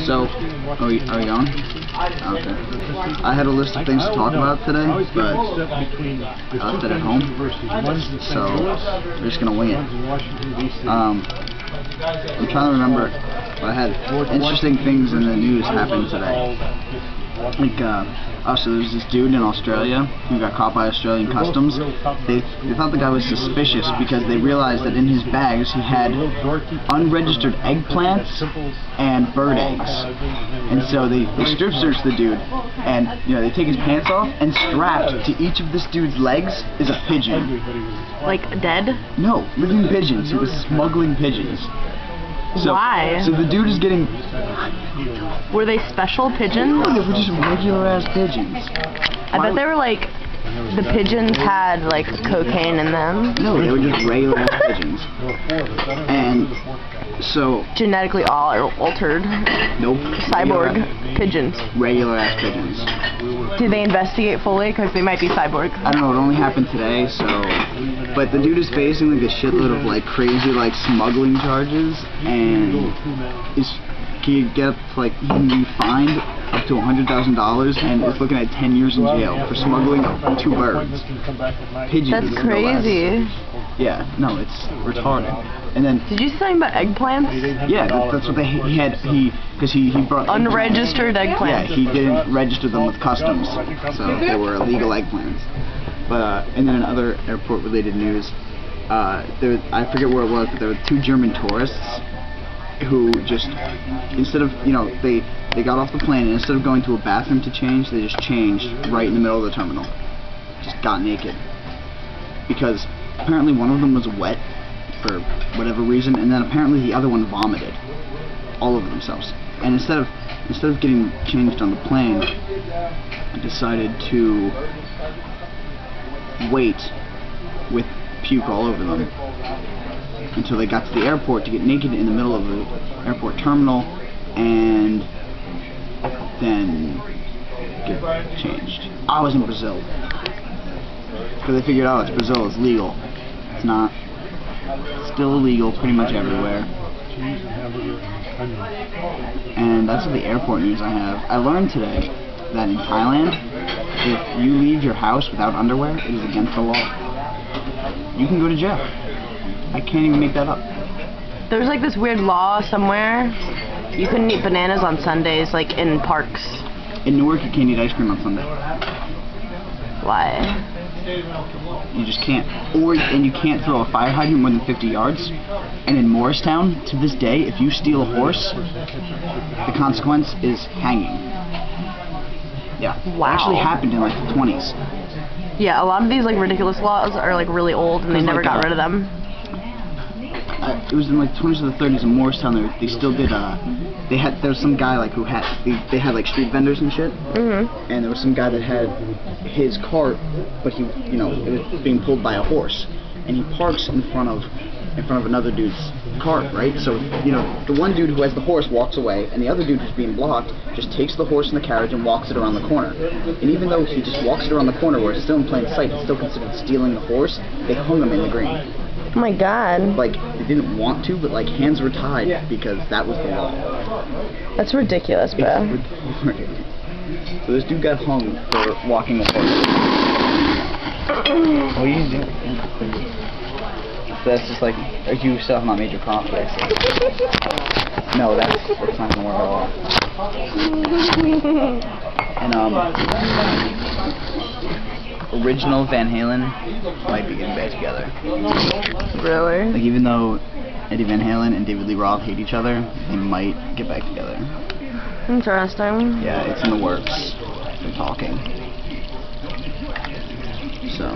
So, are we going? Okay. I had a list of things to talk about today, but I left it at home, so we're just gonna wing it. I'm trying to remember. I had interesting things in the news happen today. Like, so there's this dude in Australia who got caught by Australian customs. They thought the guy was suspicious because they realized that in his bags he had unregistered eggplants and bird eggs. And so they strip searched the dude, and they take his pants off, and strapped to each of this dude's legs is a pigeon. Like dead? No, living pigeons. He was smuggling pigeons. So, why? So the dude is getting... Were they special pigeons? No, they were just regular ass pigeons. I bet they were like... The pigeons had like cocaine in them. No, they were just regular ass pigeons. And so... Genetically altered. Nope. Cyborg pigeons. Regular ass pigeons. Did they investigate fully? Because they might be cyborg. I don't know, it only happened today, so... But the dude is facing like a shitload of like crazy like smuggling charges, and he can get up to, like, he can be fined up to $100,000 and is looking at 10 years in jail for smuggling 2 birds. Pigeons. That's crazy. Yeah, no, it's retarded. And then... Did you say something about eggplants? Yeah, that's what because he brought... Unregistered eggplants. Yeah, he didn't register them with customs, so they were illegal eggplants. But, and then in other airport-related news, I forget where it was, but there were 2 German tourists who just, instead of, they got off the plane, and instead of going to a bathroom to change, they just changed right in the middle of the terminal. Just got naked. Because apparently one of them was wet for whatever reason, and then apparently the other one vomited all over themselves. And instead of getting changed on the plane, I decided to wait with puke all over them until they got to the airport to get naked in the middle of the airport terminal and then get changed. I was in Brazil because they figured out Brazil is legal. It's not. It's still illegal pretty much everywhere. And that's the airport news I have. I learned today that in Thailand, if you leave your house without underwear, it is against the law. You can go to jail. I can't even make that up. There's like this weird law somewhere. You couldn't eat bananas on Sundays, like in parks. In Newark, you can't eat ice cream on Sunday. Why? You just can't. And you can't throw a fire hydrant more than 50 yards. And in Morristown, to this day, if you steal a horse, the consequence is hanging. Yeah. Wow. It actually happened in like the 20s. Yeah, a lot of these like ridiculous laws are like really old, and they never got rid of them. It was in like the 20s or the 30s in Morristown. They still did. There was some guy like who had they had like street vendors and shit. And there was some guy that had his cart, but it was being pulled by a horse, and he parks in front of another dude's cart, right? So the one dude who has the horse walks away, and the other dude who's being blocked just takes the horse in the carriage and walks it around the corner. And even though he just walks it around the corner where it's still in plain sight, it's still considered stealing the horse. They hung him in the green. Oh my god. Like, they didn't want to, but like hands were tied because that was the law. That's ridiculous, bro. So this dude got hung for walking a horse. What are you doing? So that's just like, you still have not made your coffee, I see. No, that's not gonna work at all. And original Van Halen might be getting back together. Really? Like, even though Eddie Van Halen and David Lee Roth hate each other, they might get back together. Interesting. Yeah, it's in the works. They're talking. So.